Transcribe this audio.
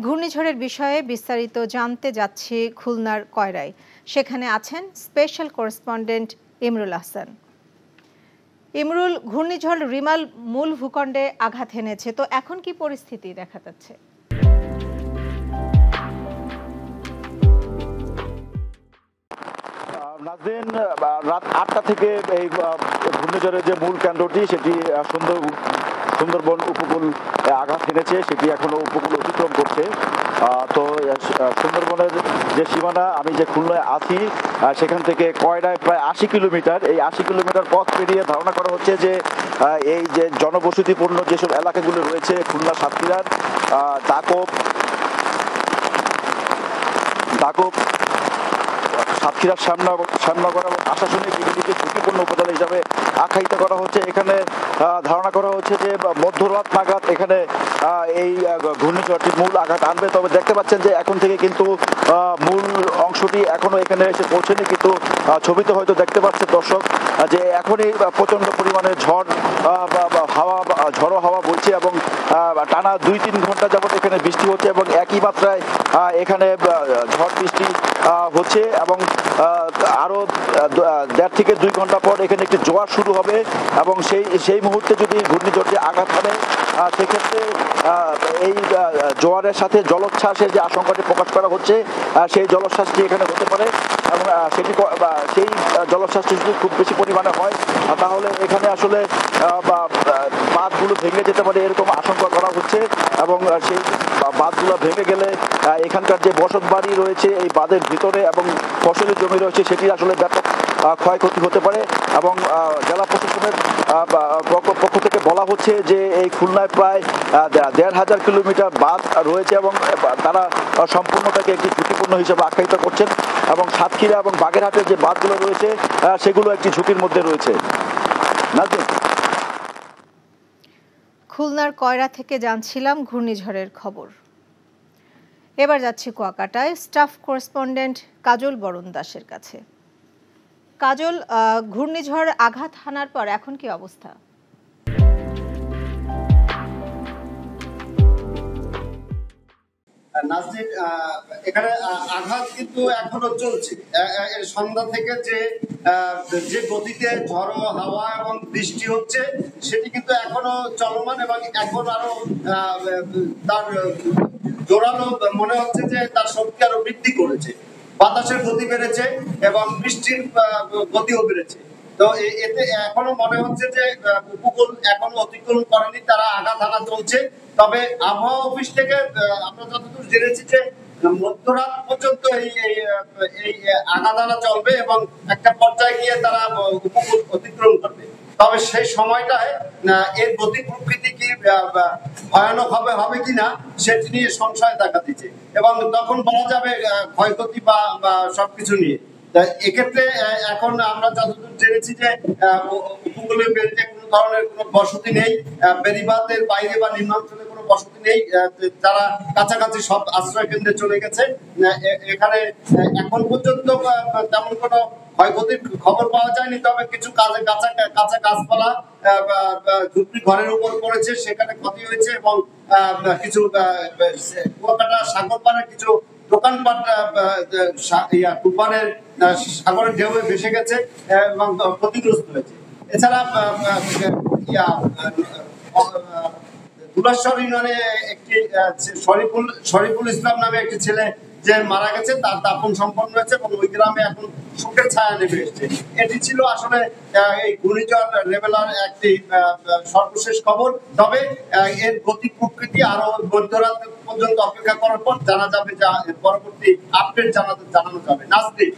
ঘূর্ণিঝড়ের বিষয়ে বিস্তারিত জানতে যাচ্ছি খুলনার কয়রায়। সেখানে আছেন স্পেশাল করেসপন্ডেন্ট ইমরুল হাসান। ইমরুল, ঘূর্ণিঝড় রিমাল মূল ভূখণ্ডে আঘাত হেনেছে, তো এখন কি পরিস্থিতি দেখা যাচ্ছে? নাজরিন, রাত ৮টা থেকে এই ঘূর্ণিঝড়ের যে মূল কেন্দ্রটি সেটি সুন্দরবন উপকূল আঘাত হেনেছে, সেটি এখনো উপকূল অতিক্রম করছে। তো সুন্দরবনের যে সীমানা, আমি যে খুলনায় আছি সেখান থেকে কয়রায় প্রায় ৮০ কিলোমিটার। এই ৮০ কিলোমিটার পথ পেরিয়ে ধারণা করা হচ্ছে যে এই যে জনবসতিপূর্ণ যেসব এলাকাগুলো রয়েছে খুলনা সাতক্ষীরার দাকব সাতক্ষীরার শ্যামনগর এবং আশাশুনি এগুলিকে ঝুঁকিপূর্ণ উপজেলা হিসাবে আখ্যায়িত করা হচ্ছে। এখানে ধারণা করা হচ্ছে যে মধ্যরাত নাগাদ এখানে এই ঘূর্ণিঝড়টি মূল আঘাত আনবে। তবে দেখতে পাচ্ছেন যে এখন থেকে কিন্তু মূল অংশটি এখনো এখানে এসে পৌঁছেনি, কিন্তু ছবিতে হয়তো দেখতে পাচ্ছে দর্শক যে এখনই প্রচন্ড পরিমাণে ঝড়ো হাওয়া বইছে এবং টানা ২-৩ ঘন্টা যাবত এখানে বৃষ্টি হচ্ছে এবং একই মাত্রায় এখানে ঝড় বৃষ্টি হচ্ছে এবং আরো ১.৫ থেকে ২ ঘন্টা পর এখানে একটি জোয়ার শুরু হবে এবং সেই মুহূর্তে যদি ঘূর্ণিঝড়টি আঘাত হানে সেক্ষেত্রে এই জোয়ারের সাথে জলোচ্ছ্বাসের যে আশঙ্কাটি প্রকাশ করা হচ্ছে সেই জলোচ্ছ্বাসটি এখানে হতে পারে এবং সেই জলোচ্ছ্বাসটি যদি খুব বেশি পরিমাণে হয় তাহলে এখানে আসলে বাঁধগুলো ভেঙে যেতে পারে এরকম আশঙ্কা করা হচ্ছে এবং সেই বাঁধগুলো ভেঙে গেলে এখানকার যে বসত বাড়ি রয়েছে এই বাঁধের ভিতরে এবং ফসলি জমি রয়েছে সেটি আসলে ব্যাপক ক্ষয়ক্ষতি হতে পারে এবং জেলা প্রশাসনের পক্ষ থেকে বলা হচ্ছে যে এই খুলনায় প্রায় ১,৫০০ কিলোমিটার বাঁধ রয়েছে এবং তারা সম্পূর্ণটাকে একটি ঝুঁকিপূর্ণ হিসেবে আখ্যায়িত করছেন এবং সাতক্ষীরা এবং বাগেরহাটের যে বাঁধগুলো রয়েছে সেগুলো একটি ঝুঁকির মধ্যে রয়েছে। খুলনার কয়রা থেকে জানছিলাম ঘূর্ণিঝড়ের খবর। এবার যাচ্ছি কুয়াকাটায় স্টাফ করেসপন্ডেন্ট কাজল বরণ দাসের কাছে। কাজল, ঘূর্ণিঝড় আঘাত হানার পর এখন কি অবস্থা? নাজরিন, এখানে আঘাত কিন্তু এখনো চলছে। সন্ধ্যা থেকে যে গতিতে ঝড়ো হাওয়া এবং বৃষ্টি হচ্ছে সেটি কিন্তু এখনো চলমান এবং এখন আরো তার জোরালো মনে হচ্ছে যে তার শক্তি আরো বৃদ্ধি করেছে। বাতাসের গতি বেড়েছে এবং বৃষ্টির গতিও বেড়েছে। তো এতে এখনো মনে হচ্ছে যে উপকূল এখনো অতিক্রম করেনি, তারা আঘাত হানা চলছে। তবে আবহাওয়া অফিস থেকে আমরা যতদূর জেনেছি যে মধ্যরাত পর্যন্ত এই আঘাত হানা চলবে এবং একটা পর্যায়ে গিয়ে তারা উপকূল অতিক্রম করবে। তবে সেই সময়টায় এর গতি প্রকৃতি কি ভয়ানক হবে কিনা সেটি নিয়ে সংশয় দেখা দিচ্ছে এবং তখন বলা যাবে ক্ষয়ক্ষতি বা সবকিছু নিয়ে। এক্ষেত্রে এখন আমরা যতদূর জেনেছি যে উপকূলের বেল্টে কোনো ধরনের কোনো বসতি নেই, বেড়িবাঁধের বাইরে বা নিম্নাঞ্চলে কোনো বসতি নেই, তারা কাছাকাছি সব আশ্রয় কেন্দ্রে চলে গেছে। এখানে এখন পর্যন্ত তেমন কোনো ক্ষয়ক্ষতির খবর পাওয়া যায়নি, তবে কিছু কাঁচা গাছপালা ঝুপড়ি ঘরের উপর পড়েছে, সেখানে ক্ষতি হয়েছে এবং কিছু কুয়াকাটা সাগর পাড়ে কিছু দোকানপাট তুফানের সাগরের ঢেউয়ে ভেসে গেছে এবং ক্ষতিগ্রস্ত হয়েছে। এছাড়া দুলাশ্বর ইউনিয়নে একটি শরীফুল ইসলাম নামে একটি ছেলে যে মারা গেছে, তার দাফন সম্পন্ন হয়েছে এবং ওই গ্রামে এখন শোকের ছায়া নেমে এসেছে। এটি ছিল আসলে এই ঘূর্ণিঝড় রেবেলার একটি সর্বশেষ খবর। তবে এর গতি প্রকৃতি আরো মধ্যরাত পর্যন্ত অপেক্ষা করার পর জানা যাবে, যা পরবর্তী আপডেট জানানো যাবে। নাজরিন।